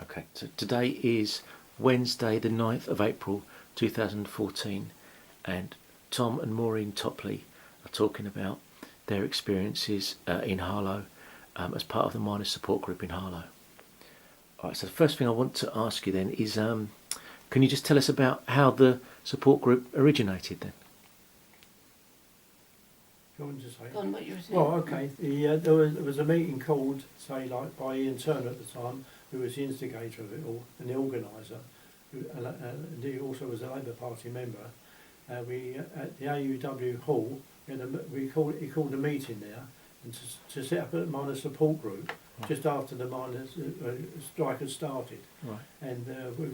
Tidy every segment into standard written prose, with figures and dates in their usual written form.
Okay, so today is Wednesday the 9th of April 2014, and Tom and Maureen Topley are talking about their experiences in Harlow as part of the Miners Support Group in Harlow. Alright, so the first thing I want to ask you then is, can you just tell us about how the support group originated then? Go on to say. Go on, what you were saying. Well, okay. There was a meeting called, say, like by Ian Turner at the time, who was the instigator of it all and the organiser, and he also was a Labour Party member. We at the AUW hall, he called a meeting there, and to set up a miners support group just after the miners strike had started. Right. And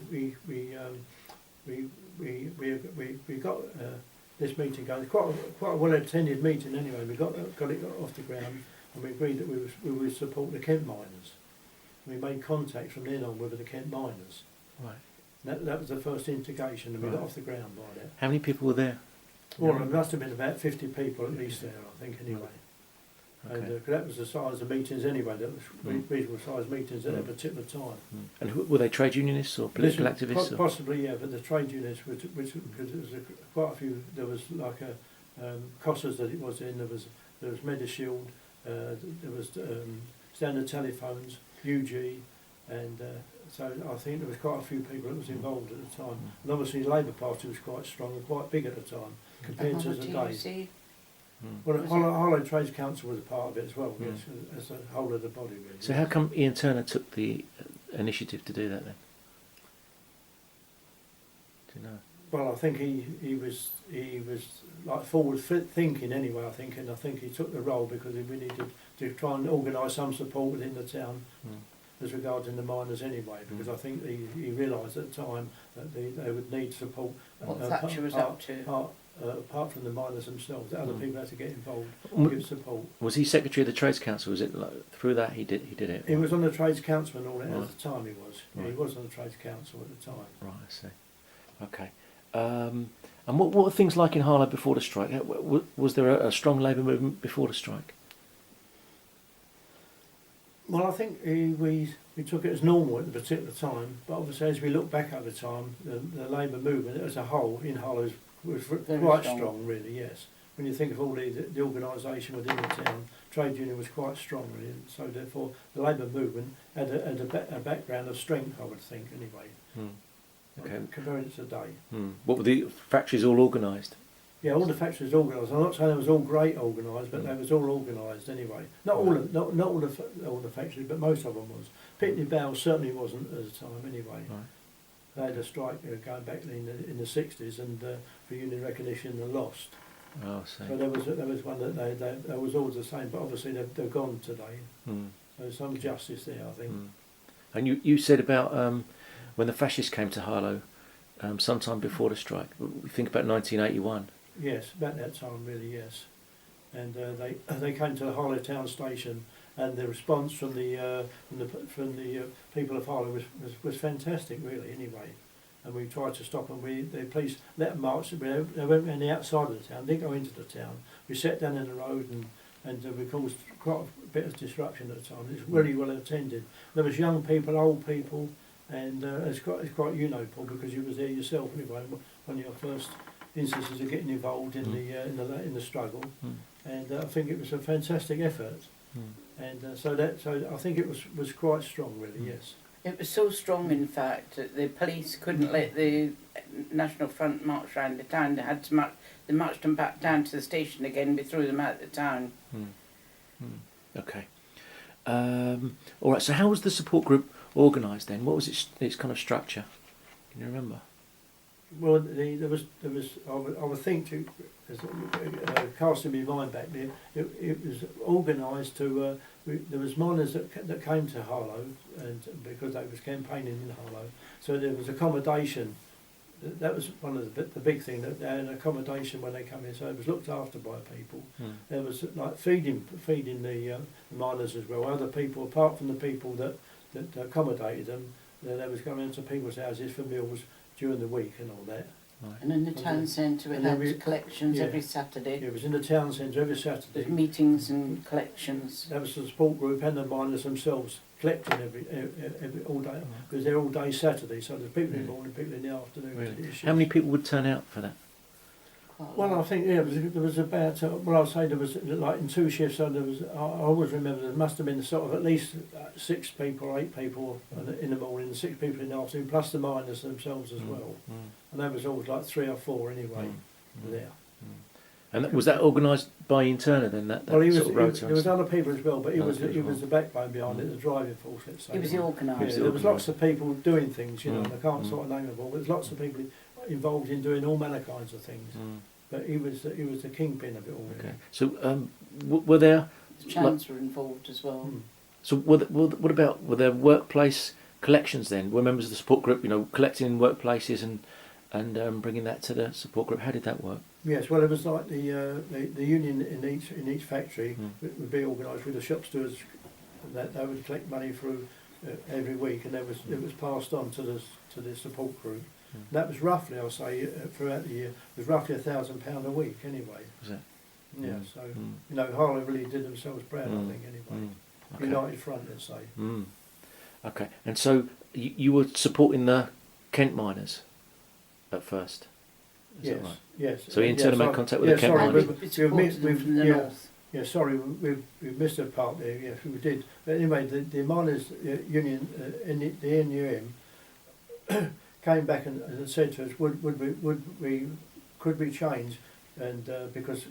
we got this meeting going. Quite a well attended meeting anyway. We got it off the ground, and we agreed that we would support the Kent miners. We made contact from then on with the Kent miners. Right. That was the first instigation, and we got off the ground by that. How many people were there? Well, there must have been about 50 people at least there, I think, anyway. Okay. And that was the size of meetings anyway. That was reasonable size meetings at that particular time. And were they trade unionists or political activists? Possibly, yeah. But the trade unionists, which because it was quite a few. There was like a Cossers that it was in. There was Medishield. There was Standard Telephones, UG, and so I think there was quite a few people that was involved at the time. And obviously the Labour Party was quite strong and quite big at the time compared to today. Well, Harlow Trades Council was a part of it as well, yes, as a whole of the body. Really. So how come Ian Turner took the initiative to do that then? Do you know? Well, I think he was like forward thinking anyway. I think, and I think he took the role because we needed to try and organise some support within the town as regards the miners anyway. Because I think he realised at the time that they would need support. What Thatcher was up to. Apart from the miners themselves, other people had to get involved and give support. Was he secretary of the Trades Council? Was it like, through that he did it? He was on the Trades Council and all that Right. at the time. He was. Right. Yeah, he was on the Trades Council at the time. Right, I see. Okay. And what were things like in Harlow before the strike? Was there a strong labour movement before the strike? Well, I think we took it as normal at the particular time, but obviously as we look back at the time, the labour movement as a whole in Harlow was quite strong, really, yes. When you think of all the organisation within the town, trade union was quite strong, really, and so therefore the labour movement had a background of strength, I would think, anyway. Okay. Comparing it to today. What were the factories all organised? Yeah, all the factories organised. I'm not saying they was all great organised, but they was all organised anyway. Not all the factories, but most of them was. Pitney Bowes certainly wasn't at the time anyway. Right. They had a strike going back in the 60s, and for union recognition and lost. Oh, I see. So there was one that they was always the same, but obviously they're gone today. So some justice there, I think. And you said about when the fascists came to Harlow, sometime before the strike. We think about 1981. Yes, about that time, really, yes. And they came to the Harlow town station, and the response from the people of Harlow was fantastic, really. Anyway, and we tried to stop them. The police let them march. They went around the outside of the town, didn't go into the town. We sat down in the road, and we caused quite a bit of disruption at the time. It was really well attended. There was young people, old people, and it's quite you know, Paul, because you was there yourself anyway. One of your first instances of getting involved in the struggle, and I think it was a fantastic effort. And so I think it was quite strong, really. Yes. It was so strong, in fact, that the police couldn't let the National Front march around the town. They had to they marched them back down to the station again. We threw them out of the town. Okay. All right. So how was the support group organised then? What was its kind of structure? Can you remember? Well, there was. I would think to casting my mind back there. It was organised to. There was miners that came to Harlow, and because they was campaigning in Harlow, so there was accommodation. That was one of the big thing, that they had accommodation when they come in, so it was looked after by people. There was like feeding the miners as well. Other people, apart from the people that accommodated them, they was going into people's houses for meals during the week and all that. Right. And in the town centre we had collections every Saturday. Yeah, it was in the town centre every Saturday. With meetings and collections. That was the support group and the miners themselves collecting every all day. Because they're all day Saturday, so there's people in the morning, people in the afternoon. Really? How many people would turn out for that? Well, I think there was about. Well, I'd say there was like in 2 shifts. So there was. I always remember there must have been sort of at least 6 people, 8 people in the morning, 6 people in the afternoon, plus the miners themselves as well. And that was always like 3 or 4 anyway there. And was that organised by Interna then? That Well, sort of rota? there was other people as well, but he Other was people as well. the backbone behind it, the driving force. Let's say. He was the organiser. Yeah, there was lots of people doing things, you know, and I can't sort of name them all. There's lots of people involved in doing all manner kinds of things. But he was the kingpin of it all. Okay. So were there? The Chans were involved as well. So what about, were there workplace collections then? Were members of the support group, you know, collecting in workplaces and bringing that to the support group? How did that work? Yes, well, it was like the union in each factory would be organised with the shop stewards. That they would collect money through every week, and it was passed on to the support group. That was roughly, I'll say, throughout the year, was roughly £1,000 a week anyway. Was that? Yeah, so you know, Harlow really did themselves proud, I think, anyway. Okay. United front, let's say. Okay, and so you were supporting the Kent miners at first. Is that right? Yes. So you internally made contact with the Kent miners. We've missed a part there. Yes, we did. But anyway, the miners' union, the NUM, came back and said to us, could we change? And because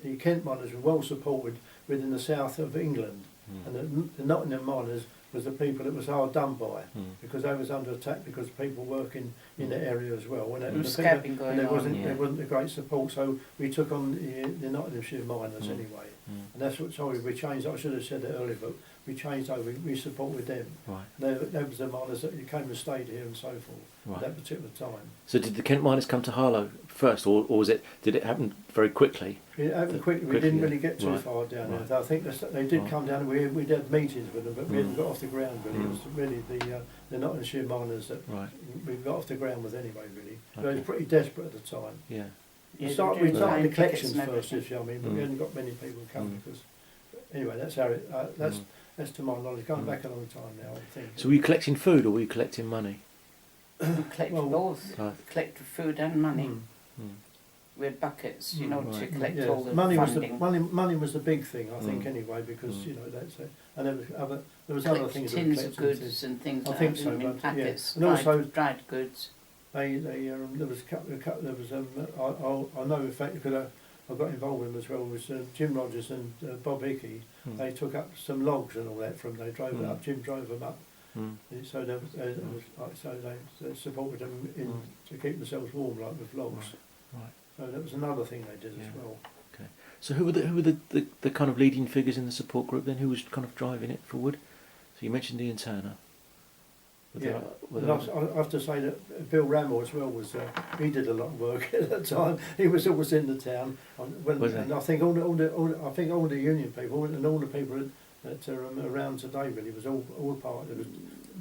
the Kent miners were well supported within the south of England, and the Nottingham miners was the people that was hard done by, because they was under attack because people working in the area as well. And there wasn't a great support, so we took on the Nottinghamshire miners anyway. And that's what, sorry, we changed. I should have said that earlier, but we changed over. We supported them. Right. They was the miners that came and stayed here and so forth at that particular time. So did the Kent miners come to Harlow first, or did it happen very quickly? It happened quickly. We didn't really get too far down there. I think they did come down. We did meetings with them, but we hadn't got off the ground really. It was really the Nottinghamshire miners that we got off the ground with anyway. Really, they were pretty desperate at the time. Yeah. We started the collections first, if you know what I mean, but we hadn't got many people come because. Anyway, that's how it. That's to my knowledge. Going back a long time now, I think. So were you collecting food or were you collecting money? We collected both. Collected food and money. We had buckets, you know, to collect all the funding. Money was the big thing, I think, anyway, because you know that's it. And there was other things. Tins of goods and things. I think so, in packets, and also dried goods. There was a couple. There was I know in fact because I got involved with them as well. Was Jim Rogers and Bob Hickey. They took up some logs and all that from. They drove it up. Jim drove them up. So there was, they supported them to keep themselves warm, like with logs. Right. So that was another thing they did as well. Okay. So who were the kind of leading figures in the support group then? Who was kind of driving it forward? So you mentioned Ian Turner. I have to say that Bill Rammell as well was. He did a lot of work at that time. He was always in the town. And I think all the union people and all the people that are around today really was all part. There was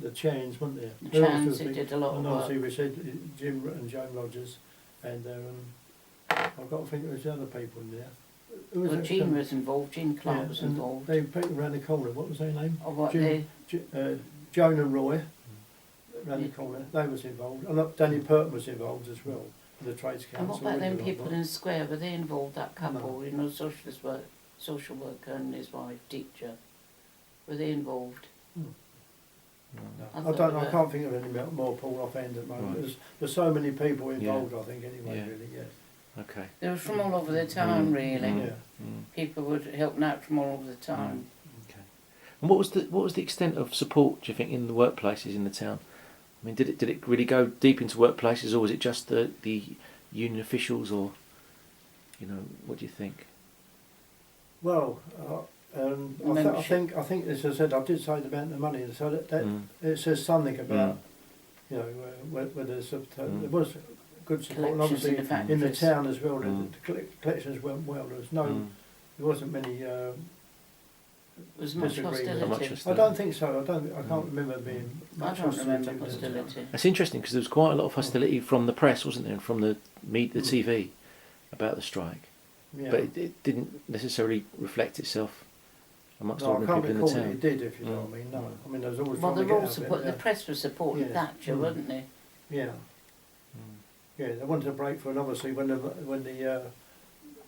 the Chans, weren't there? The Chans did a lot of work. And obviously we said Jim and Joan Rogers, and I've got to think there's other people in there. Jean was involved. Jean Clark was involved. They people around the corner. What was their name? Joan and Roy. Around the corner, they was involved. And Danny Purton was involved as well, the Trades Council. And what about them people in the square? Were they involved, that couple, you know, social worker and his wife, teacher? Were they involved? No. I don't know, I can't think of any more Paul offhand at the moment. Right. There's so many people involved, I think, anyway, really, Okay. They were from all over the town, really. People were helping out from all over the town. Okay. And what was the extent of support, do you think, in the workplaces in the town? I mean, did it really go deep into workplaces, or was it just the union officials, or, you know, what do you think? Well, I think as I said, I did say about the money, so that it says something about, you know, whether there was good support, and obviously in the town as well. The collections went well. There wasn't many. Was much hostility? I don't think so. I can't remember being much hostility. That's interesting because there was quite a lot of hostility from the press, wasn't there, and from the TV about the strike. But it didn't necessarily reflect itself amongst No, I ordinary can't people in the recall that town? it did, if you know what I mean. No, I mean there was always Well, trying they to were get all out of it, support. The press was supporting Yeah. Thatcher, Mm. weren't they? Yeah, yeah. They wanted a break for another. See, when the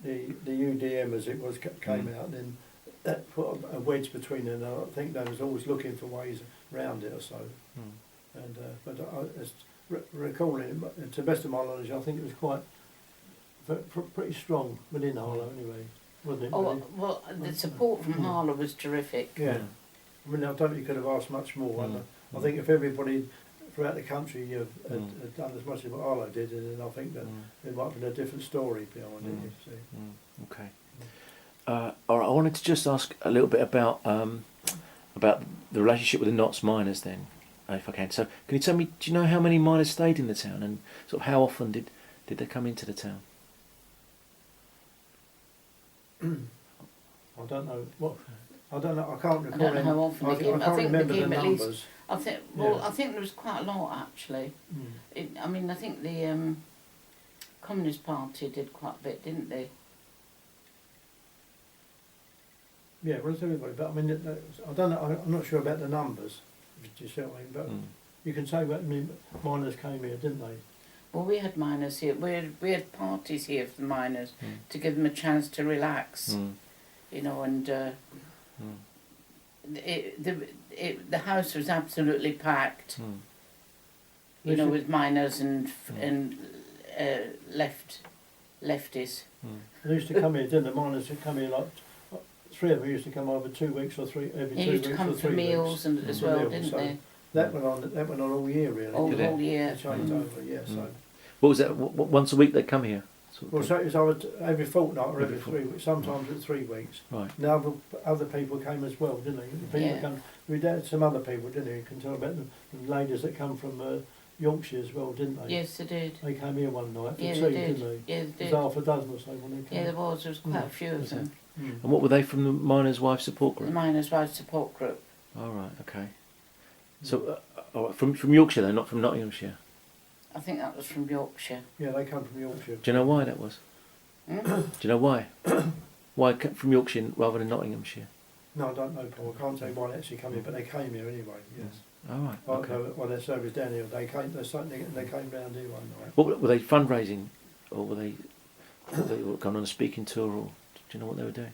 UDM, as it was, came out, then that put a wedge between them. And I think they was always looking for ways around it or so. Mm. And but as recalling, to the best of my knowledge, I think it was quite pretty strong within Harlow anyway, wasn't it? Oh, really? well, the support from Mm. Harlow was terrific. Yeah. I mean, I don't think you could have asked much more. Mm. I think if everybody throughout the country had Mm. done as much as what Harlow did, then I think that there might have been a different story behind it. You see. Okay. All right, I wanted to just ask a little bit about the relationship with the Notts miners then, if I can. So, can you tell me, do you know how many miners stayed in the town, and sort of how often did they come into the town? I don't know what. I don't know. I can't recall. I don't know how often I they came. I can't think they remember the came at least. numbers. I think. Well, Yeah. I think there was quite a lot actually. Mm. I mean, I think the Communist Party did quite a bit, didn't they? Yeah, well, it's everybody. But I mean, I don't know. I'm not sure about the numbers. Do you see what I mean? But you can say what miners came here, didn't they? Well, we had miners here. We had parties here for the miners to give them a chance to relax, you know. And the house was absolutely packed, you know, with miners and lefties. They used to come here, didn't the miners? Would come here like 3 of them used to come over 2 weeks or every 2 They weeks used to come or for 3 meals weeks. and as For well, meals, didn't so they? That went on all year really. All Did the it? whole year. They changed over, yeah. So. What was that? Once a week they come here? Sort of Well, thing? so it was either every fortnight or every Every 3 weeks. Sometimes it's 3 weeks. Right. Now other people came as well, didn't they? The people Yeah. come. We had some other people, didn't we? You can tell about the ladies that come from Yorkshire as well, didn't they? Yes, they did. They came here one night for Yeah, tea, they did. didn't they? Yeah, they There's did. half a dozen or so when they came. Yeah, there was. There was quite a few of Was them. Mm. And what were they from the Miners' Wives Support The Group? Miners' Rights Support Group. All right. Okay. So, all right, from Yorkshire though, not from Nottinghamshire. I think that was from Yorkshire. Yeah, they come from Yorkshire. Do you know why that was? Hmm? Do you know why? Why from Yorkshire rather than Nottinghamshire? No, I don't know, Paul. I can't say why they actually come here, but they came here anyway. Yes. All right. Well, Okay. while their service down here, they came. They came round here one night. What were they fundraising, or were they going on a speaking tour, or do you know what they were doing?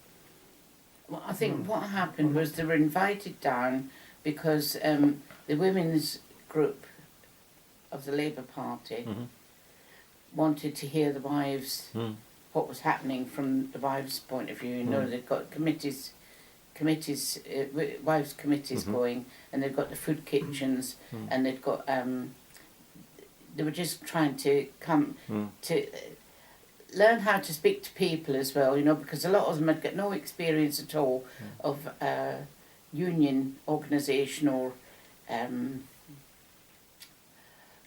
Well, I think what happened was they were invited down because the women's group of the Labour Party wanted to hear the wives, what was happening from the wives' point of view. You know, they've got committees, wives' committees going, and they've got the food kitchens, and they've got, they were just trying to come to learn how to speak to people as well, you know, because a lot of them had got no experience at all of union organisation or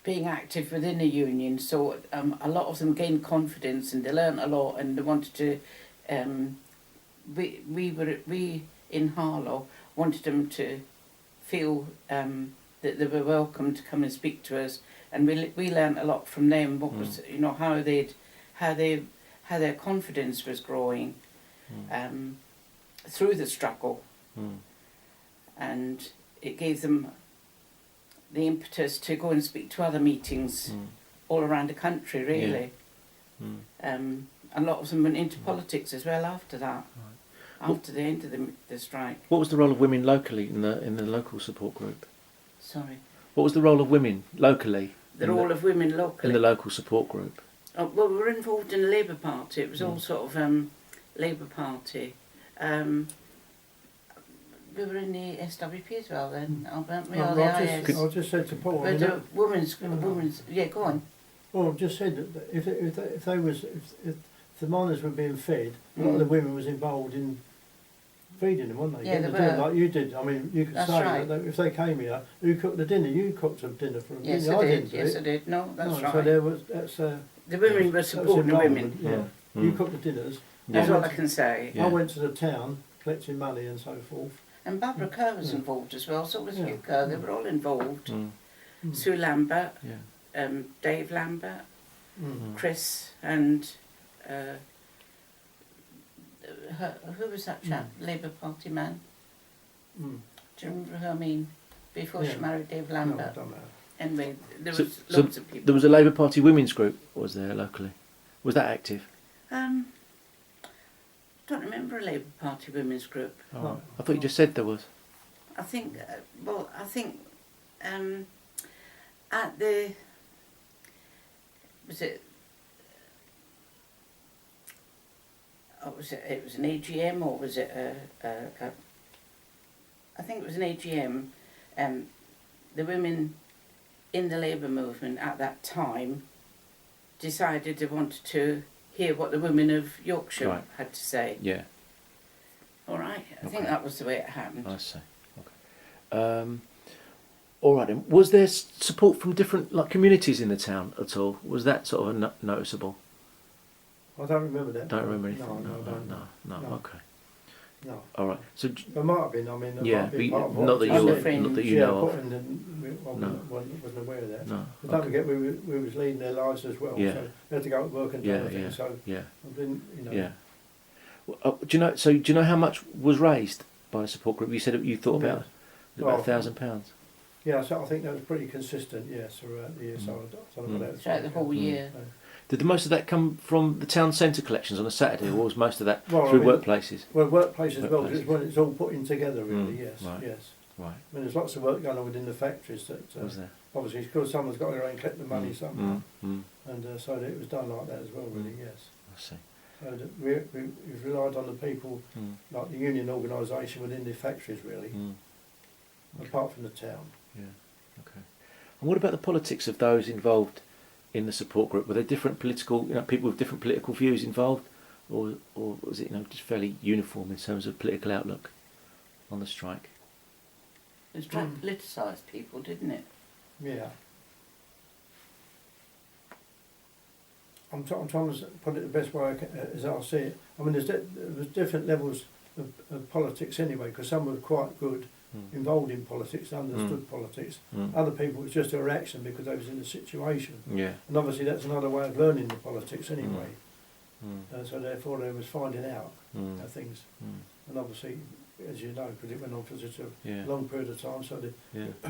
being active within a union. So a lot of them gained confidence and they learnt a lot, and they wanted to. We in Harlow wanted them to feel that they were welcome to come and speak to us, and we learnt a lot from them. What was, you know, how their confidence was growing through the struggle, and it gave them the impetus to go and speak to other meetings all around the country, really. A lot of them went into politics as well after that, after the end of the strike. What was the role of women locally in the local support group? Sorry. What was the role of women locally? The role of women locally. In the local support group. Oh, well, we were involved in the Labour Party. It was all sort of Labour Party. We were in the SWP as well then, weren't we? Or the I IS. just said to Paul. But the women's, yeah, go on. Well, I've just said that if the miners were being fed, a lot of the women was involved in feeding them, weren't they? Yeah, Getting they the dinner were. like you did. I mean, you could That's say right. that if they came here, who cooked the dinner? You cooked some dinner for them. Yes, didn't you? I did. didn't do Yes, it. I did. No, that's No, right. So there was The women were that was supporting the women. involvement, Yeah, you cooked the dinners. That's I all went I can say. Yeah. I went to the town collecting money and so forth. And Barbara Kerr was involved as well, so was Yeah. Hugh Kerr. They were all involved. Sue Lambert, Dave Lambert, Chris, and who was that chap? Labour Party man. Mm. Do you remember who I mean? Before she Yeah. married Dave No, Lambert. I don't know. Anyway, there So- was so lots of people. There was a Labour Party women's group, was there, locally? Was that active? Don't remember a Labour Party women's group. Oh, No. I thought you just said there was. I think, at the, was it, it was an AGM or was it I think it was an AGM, the women in the labour movement at that time decided they wanted to hear what the women of Yorkshire Right. had to say. Yeah, All right, I think Okay. that was the way it happened. I see. Okay. All right. Then. Was there support from different communities in the town at all? Was that sort of noticeable? I don't remember that. Don't remember anything. No, I don't. No. No. Okay. No. All right. So There might have been. I mean, there yeah, might be part of but what not that I you said. not that you Yeah, know but of. in the, I No. wasn't aware of that. No. But don't Okay. forget, we was leading their lives as well. Yeah. So they had to go to work and do Yeah, everything. yeah. So Yeah. I didn't, Yeah. Well, do you know? So do you know how much was raised by the support group? You said you thought about Well, £1,000. Yeah, so I think that was pretty consistent. Yes, throughout the year. So I don't know about that. Throughout the whole year. Did the most of that come from the town centre collections on a Saturday, or was most of that Well, I through mean, workplaces? Well, workplace as well, Workplaces. because when it's all put in together, really. Mm, Yes, right. yes. Right. I mean, there's lots of work going on within the factories that Was there? obviously because someone's got to go and collect the money somehow, Mm, and so it was done like that as well. Really, yes. I see. So that we've relied on the people, Mm, like the union organisation within the factories, really, Okay. apart from the town. Yeah. Okay. And what about the politics of those involved in the support group? Were there different political, people with different political views involved, or was it, just fairly uniform in terms of political outlook on the strike? It was trying to politicise people, didn't it? Yeah. I'm trying to put it the best way as I see it. I mean, there was different levels of politics anyway, because some were quite good, involved in politics, understood politics. Other people, it was just a reaction because they was in a situation. Yeah. And obviously that's another way of learning the politics anyway. So therefore they was finding out things. And obviously, as you know, because it went on for such a long period of time, so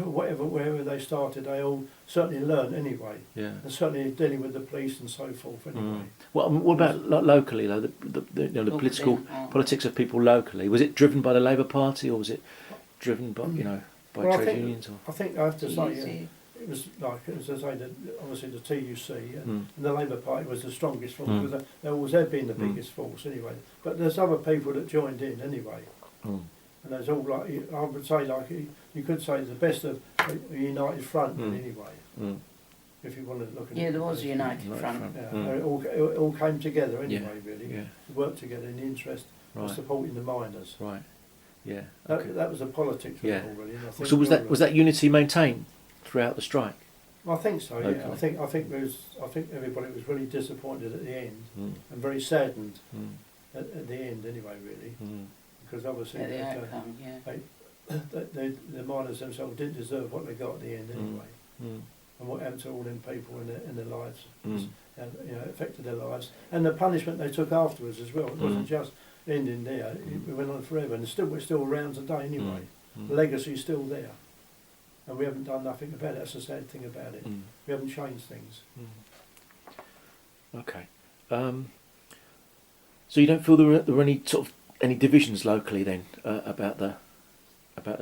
wherever they started, they all certainly learned anyway. Yeah. And certainly dealing with the police and so forth anyway. Well, what about locally, though? The Locally, political oh. politics of people locally. Was it driven by the Labour Party, or was it driven by by Well, I trade think- unions? Or I think I have to say, Easy. it was like, as I say, obviously the TUC and the Labour Party was the strongest force, because they always had been the biggest force anyway. But there's other people that joined in anyway. And there's all like, I would say, like, you could say the best of a united front anyway, if you want to look at it. Yeah, there was a united United front. front. Yeah, it all came together anyway, really. Yeah. Worked together in the interest of Right. supporting the miners. Right. Yeah. Okay. That was the politics of Yeah. it all, really. And I think So was all that unity maintained throughout the strike? I think so. Yeah, Okay. I think everybody was really disappointed at the end and very saddened at the end, anyway. Really, because obviously Yeah, the outcome, yeah. the miners themselves didn't deserve what they got at the end anyway. And what happened to all them people in their lives, and it affected their lives, and the punishment they took afterwards as well. It wasn't just ending there; it went on forever, and we're still around today anyway. The legacy's still there. And we haven't done nothing about it. That's the sad thing about it. We haven't changed things. Okay. So you don't feel there were any sort of any divisions locally then about the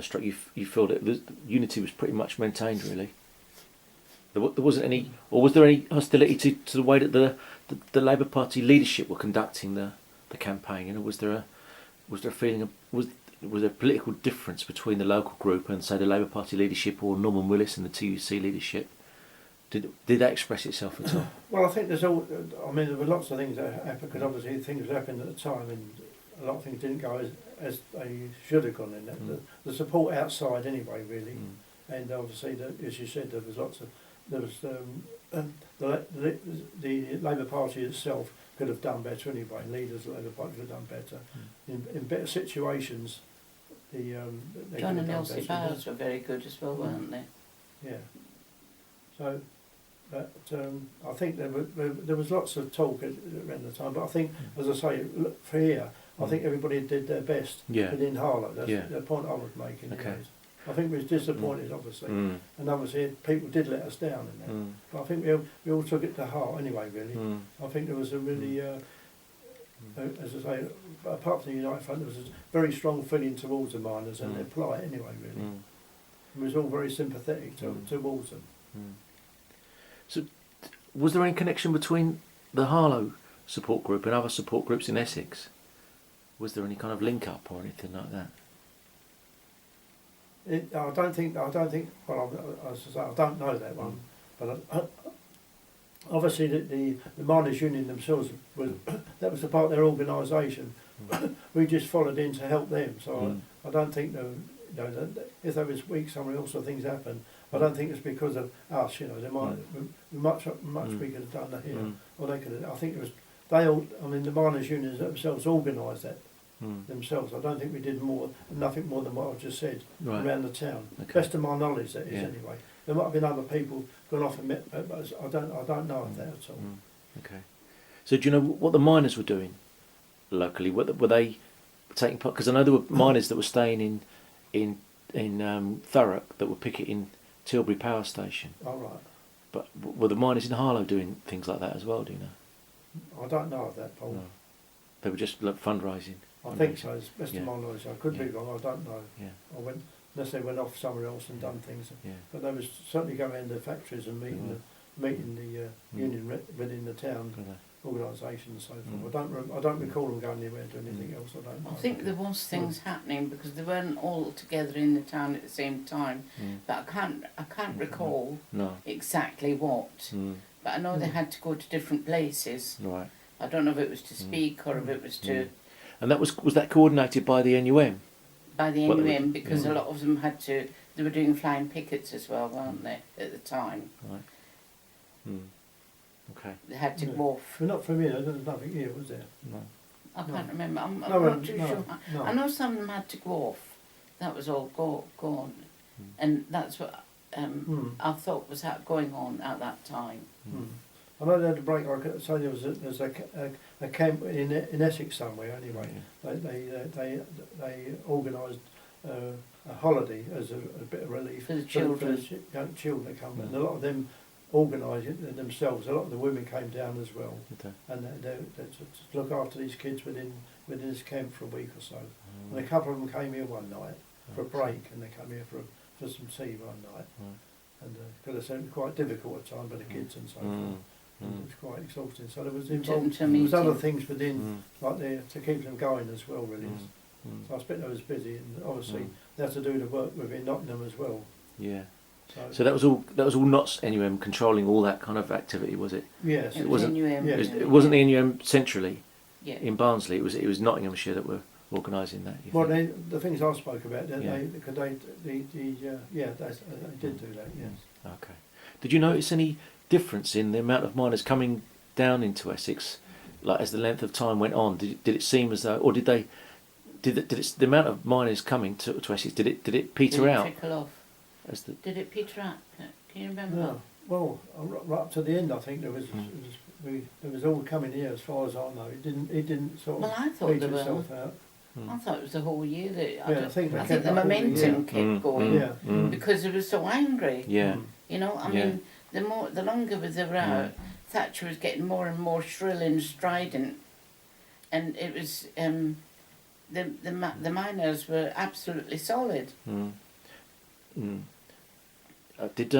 strike? You feel that the unity was pretty much maintained, really. There wasn't any, or was there any hostility to the way that the Labour Party leadership were conducting the campaign? Was there a feeling of was there a political difference between the local group and, say, the Labour Party leadership, or Norman Willis and the TUC leadership? Did that express itself at all? Well, I think there were lots of things that happened, because obviously things happened at the time, and a lot of things didn't go as they should have gone in. The support outside anyway, really, and obviously, as you said, the Labour Party itself could have done better anyway. Leaders of the Labour Party could have done better in better situations. They John could and have Elsie done better. Bowers were very good as well, weren't they? Yeah. So, but I think there was lots of talk around the time. But I think, as I say, look, for here, I think everybody did their best Yeah. within Harlow. That's Yeah. the point I was making. Okay. Anyways. I think we was disappointed, obviously, and obviously people did let us down in that. But I think we all took it to heart anyway. Really, I think there was a really, as I say, apart from the United Front, there was a very strong feeling towards the miners and their plight anyway. Really, it was all very sympathetic towards them. So, was there any connection between the Harlow support group and other support groups in Essex? Was there any kind of link up or anything like that? I don't think. Well, as I say, I don't know that one, but obviously the miners' union themselves was that was a part of their organisation. We just followed in to help them. So I don't think that if there was weak somewhere else or things happened, I don't think it's because of us. There might much we could have done that here, or they could have. I think it was they all. I mean, the miners' unions themselves organised that. Themselves. I don't think we did nothing more than what I've just said around the town. Okay. Best of my knowledge, that is anyway. There might have been other people gone off and met, but I don't know of that at all. Okay. So do you know what the miners were doing locally? Were they taking part? Because I know there were miners that were staying in Thurrock that were picketing Tilbury Power Station. All right. But were the miners in Harlow doing things like that as well? Do you know? I don't know of that, Paul. No. They were just like fundraising. I think so. It's best of my knowledge. I could be wrong. I don't know. Yeah. Unless they went off somewhere else and done things. Yeah. But they was certainly going into factories and meeting the union within the town organisation and so forth. I don't recall them going anywhere doing anything else. I don't know. I think there was things happening because they weren't all together in the town at the same time. But I can't recall exactly what. But I know they had to go to different places. Right. I don't know if it was to speak or if it was to. And that was that coordinated by the NUM? By the NUM, because a lot of them they were doing flying pickets as well, weren't they, at the time? Right. Okay. They had to go off. But not from here, there was nothing here, was there? No. I can't remember, I'm not too sure. No. I know some of them had to go off. That was all gone. And that's what I thought was going on at that time. I know they had a break. I could say there's a camp in Essex somewhere. Anyway, they organised a holiday as a bit of relief for the children. For the young children that come, and a lot of them organised it themselves. A lot of the women came down as well, and they to look after these kids within this camp for a week or so. And a couple of them came here one night for a break, and they came here for some tea one night. And because it was quite difficult at times for the kids and so forth. And it was quite exhausting. So there was other things within, like there, to keep them going as well, really. So I spent I was busy, and obviously they had to do the work within Nottingham as well. Yeah. So that was all not NUM controlling all that kind of activity, was it? Yes. It wasn't NUM. Yes. It wasn't the NUM centrally. Yeah. In Barnsley, it was Nottinghamshire that were organising that. Well, the things I spoke about, they did do that. Yes. Okay. Did you notice any difference in the amount of miners coming down into Essex, like as the length of time went on? Did it seem as though, or did the amount of miners coming to Essex, did it peter out? Trickle off? Did it peter out? Can you remember? No. Well, right up to the end, I think there was all coming here as far as I know. It didn't sort of peter itself out. I thought it was the whole year that. I think the momentum kept going because they were so angry. Yeah. I mean, the longer they were out, Thatcher was getting more and more shrill and strident, and it was the miners were absolutely solid. Did